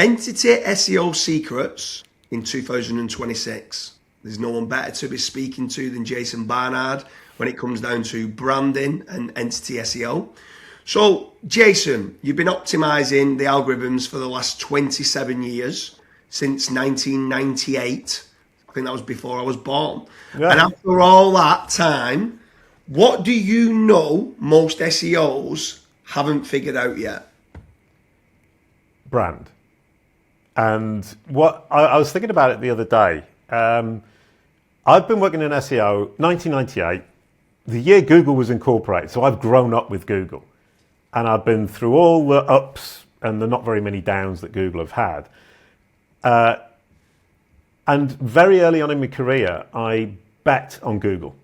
Entity SEO secrets in 2026. There's no one better to be speaking to than Jason Barnard when it comes down to branding and entity SEO. So, Jason, you've been optimizing the algorithms for the last 27 years, since 1998. I think that was before I was born. Yeah. And after all that time, what do you know most SEOs haven't figured out yet? Brand. And what I was thinking about it the other day. I've been working in SEO 1998, the year Google was incorporated. So I've grown up with Google. And I've been through all the ups and the not very many downs that Google have had. And very early on in my career, I bet on Google.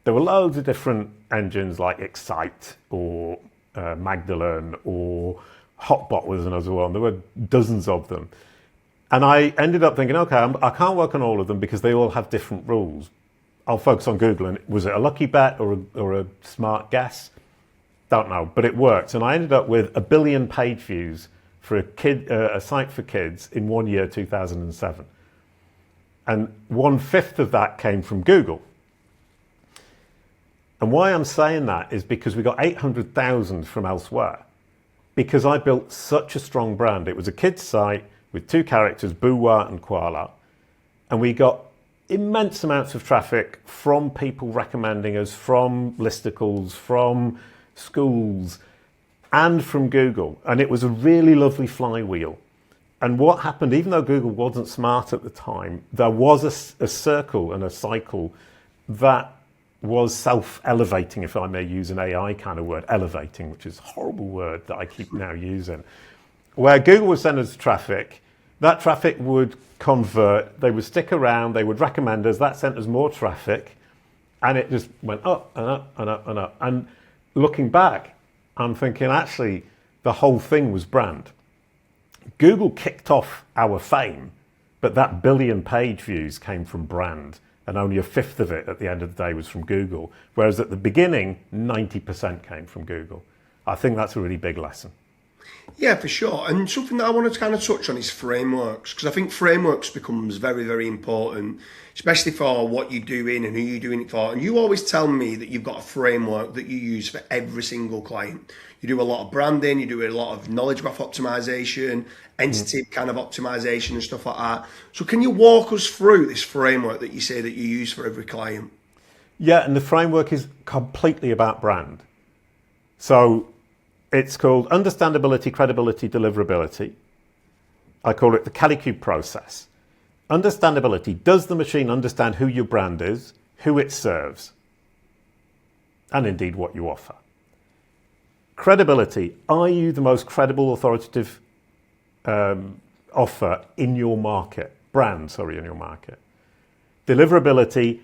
There were loads of different engines like Excite or Magdalene or Hotbot was another one. There were dozens of them. And I ended up thinking, okay, I can't work on all of them because they all have different rules. I'll focus on Google. And was it a lucky bet or a smart guess? Don't know, but it worked. And I ended up with 1 billion page views for a site for kids in 1 year, 2007. And 1/5 of that came from Google. And why I'm saying that is because we got 800,000 from elsewhere. Because I built such a strong brand. It was a kids site with 2 characters, Boo-Wah and Koala. And we got immense amounts of traffic from people recommending us, from listicles, from schools, and from Google. And it was a really lovely flywheel. And what happened, even though Google wasn't smart at the time, there was a circle and a cycle that was self-elevating, if I may use an AI kind of word, elevating, which is a horrible word that I keep now using, where Google would send us traffic, that traffic would convert, they would stick around, they would recommend us, that sent us more traffic, and it just went up and up and up and up. And looking back, I'm thinking, actually, the whole thing was brand. Google kicked off our fame, but that 1 billion page views came from brand, and only 1/5 of it at the end of the day was from Google. Whereas at the beginning, 90% came from Google. I think that's a really big lesson. Yeah, for sure. And something that I want to kind of touch on is frameworks, because I think frameworks becomes very, very important, especially for what you're doing and who you're doing it for. And you always tell me that you've got a framework that you use for every single client. You do a lot of branding, you do a lot of knowledge graph optimization, entity kind of optimization and stuff like that. So can you walk us through this framework that you say that you use for every client? Yeah, and the framework is completely about brand. So it's called understandability, credibility, deliverability. I call it the CaliQube process. Understandability, does the machine understand who your brand is, who it serves, and indeed what you offer? Credibility, are you the most credible, authoritative offer in your market? In your market. Deliverability,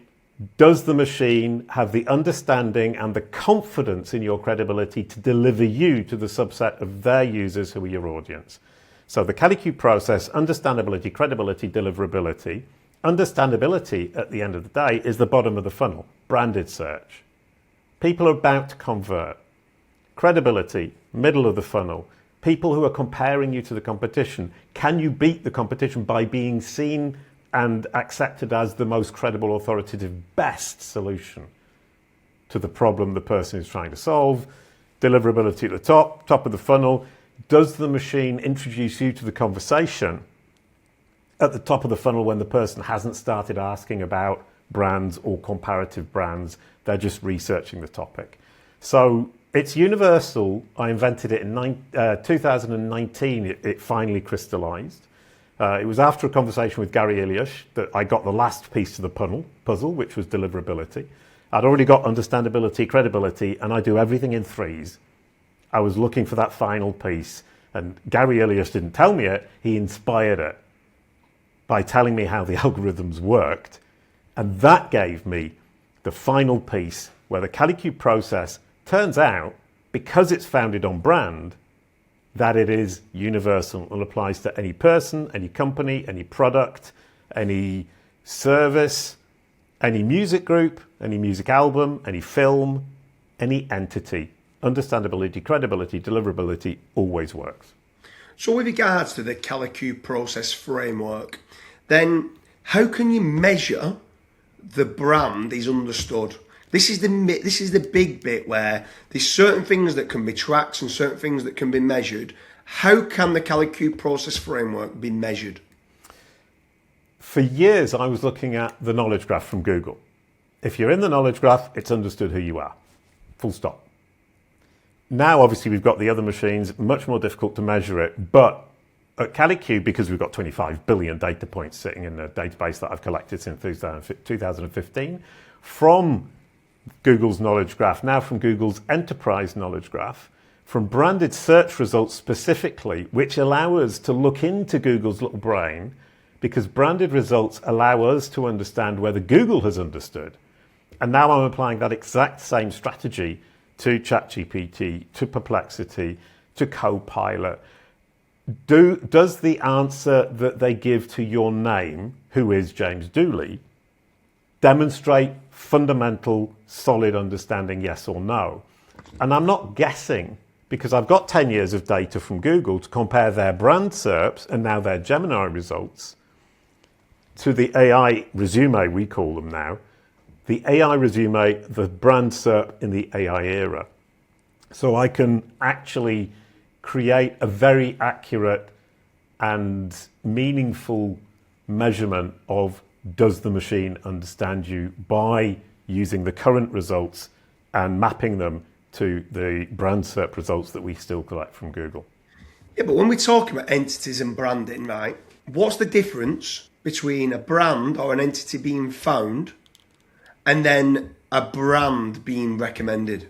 does the machine have the understanding and the confidence in your credibility to deliver you to the subset of their users who are your audience? So the CaliQube process, understandability, credibility, deliverability. Understandability at the end of the day is the bottom of the funnel, branded search. People are about to convert. Credibility, middle of the funnel. People who are comparing you to the competition. Can you beat the competition by being seen and accepted as the most credible, authoritative, best solution to the problem the person is trying to solve? Deliverability at the top of the funnel. Does the machine introduce you to the conversation at the top of the funnel when the person hasn't started asking about brands or comparative brands? They're just researching the topic. So it's universal. I invented it in 2019. It finally crystallized. It was after a conversation with Gary Ilyash that I got the last piece to the puzzle, which was deliverability. I'd already got understandability, credibility, and I do everything in threes. I was looking for that final piece, and Gary Ilyash didn't tell me it. He inspired it by telling me how the algorithms worked, and that gave me the final piece where the CaliQube process turns out, because it's founded on brand, that it is universal and applies to any person, any company, any product, any service, any music group, any music album, any film, any entity. Understandability, credibility, deliverability always works. So with regards to the CaliQube process framework, then how can you measure the brand is understood? This is the big bit where there's certain things that can be tracked and certain things that can be measured. How can the CaliQube process framework be measured? For years, I was looking at the knowledge graph from Google. If you're in the knowledge graph, it's understood who you are. Full stop. Now, obviously, we've got the other machines, much more difficult to measure it. But at CaliQube, because we've got 25 billion data points sitting in the database that I've collected since 2015, from Google's knowledge graph, now from Google's enterprise knowledge graph, from branded search results specifically, which allow us to look into Google's little brain, because branded results allow us to understand whether Google has understood. And now I'm applying that exact same strategy to ChatGPT, to Perplexity, to Copilot. Does the answer that they give to your name, who is James Dooley, demonstrate fundamental, solid understanding, yes or no? And I'm not guessing, because I've got 10 years of data from Google to compare their brand SERPs and now their Gemini results to the AI resume, we call them now, the AI resume, the brand SERP in the AI era. So I can actually create a very accurate and meaningful measurement of does the machine understand you by using the current results and mapping them to the brand SERP results that we still collect from Google. Yeah, but when we're talking about entities and branding, right, what's the difference between a brand or an entity being found and then a brand being recommended?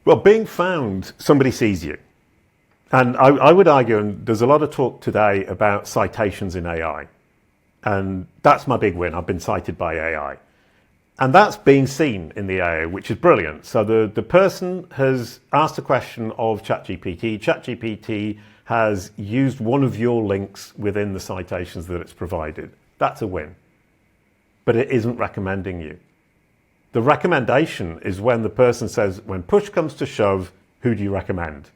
Well, being found, somebody sees you. And I would argue, and there's a lot of talk today about citations in AI. And that's my big win. I've been cited by AI. And that's being seen in the AI, which is brilliant. So the person has asked a question of ChatGPT. ChatGPT has used one of your links within the citations that it's provided. That's a win. But it isn't recommending you. The recommendation is when the person says, when push comes to shove, who do you recommend?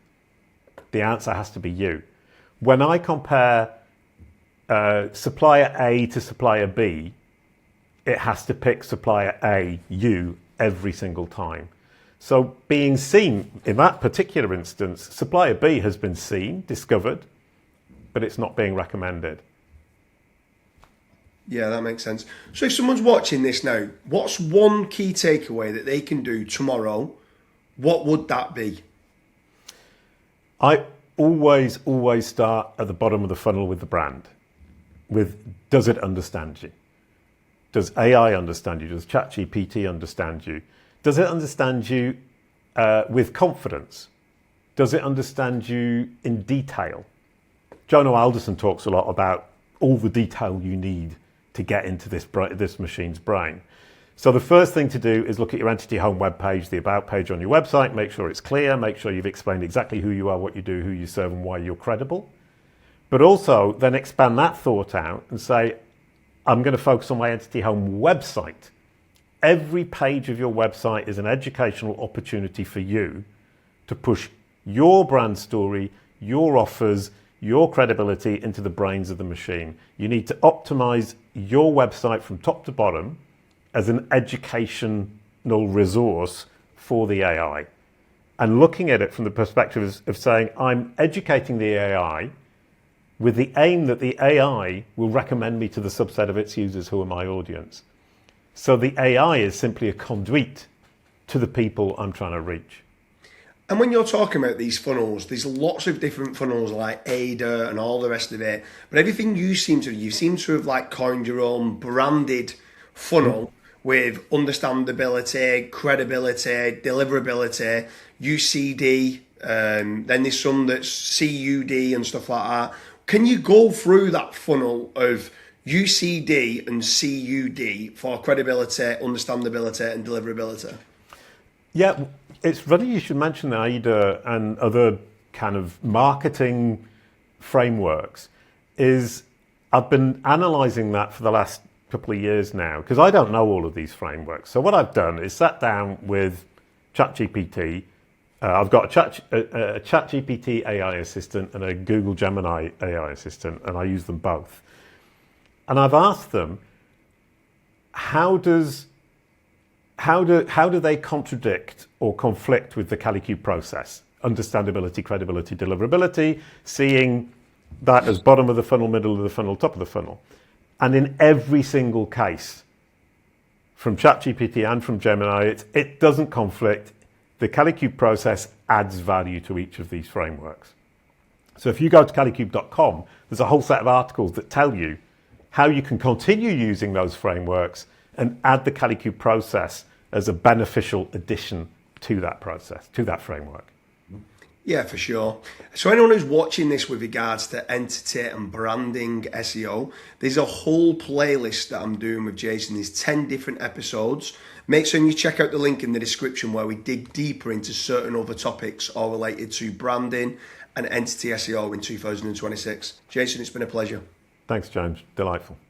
The answer has to be you. When I compare supplier A to supplier B, it has to pick supplier A, you, every single time. So being seen, in that particular instance, supplier B has been seen, discovered, but it's not being recommended. Yeah, that makes sense. So if someone's watching this now, what's one key takeaway that they can do tomorrow? What would that be? I always start at the bottom of the funnel with the brand. With, does it understand you? Does AI understand you? Does ChatGPT understand you? Does it understand you with confidence? Does it understand you in detail? Jono Alderson talks a lot about all the detail you need to get into this machine's brain. So the first thing to do is look at your entity home web page, the about page on your website, make sure it's clear, make sure you've explained exactly who you are, what you do, who you serve, and why you're credible. But also then expand that thought out and say, I'm going to focus on my entity home website. Every page of your website is an educational opportunity for you to push your brand story, your offers, your credibility into the brains of the machine. You need to optimize your website from top to bottom as an educational resource for the AI. And looking at it from the perspective of saying, I'm educating the AI with the aim that the AI will recommend me to the subset of its users who are my audience. So the AI is simply a conduit to the people I'm trying to reach. And when you're talking about these funnels, there's lots of different funnels like Ada and all the rest of it. But everything you seem to have like coined your own branded funnel with understandability, credibility, deliverability, UCD, then there's some that's CUD and stuff like that. Can you go through that funnel of UCD and CUD for credibility, understandability and deliverability? Yeah, it's funny you should mention the AIDA and other kind of marketing frameworks. I've been analysing that for the last couple of years now because I don't know all of these frameworks. So what I've done is sat down with ChatGPT I've got a ChatGPT AI assistant and a Google Gemini AI assistant, and I use them both. And I've asked them, how do they contradict or conflict with the CaliQube process? Understandability, credibility, deliverability, seeing that as bottom of the funnel, middle of the funnel, top of the funnel. And in every single case, from ChatGPT and from Gemini, it doesn't conflict. The CaliQube process adds value to each of these frameworks. So if you go to CaliQube.com, there's a whole set of articles that tell you how you can continue using those frameworks and add the CaliQube process as a beneficial addition to that process, to that framework. Yeah, for sure. So anyone who's watching this with regards to entity and branding SEO, there's a whole playlist that I'm doing with Jason. There's 10 different episodes. Make sure you check out the link in the description where we dig deeper into certain other topics all related to branding and entity SEO in 2026. Jason, it's been a pleasure. Thanks, James. Delightful.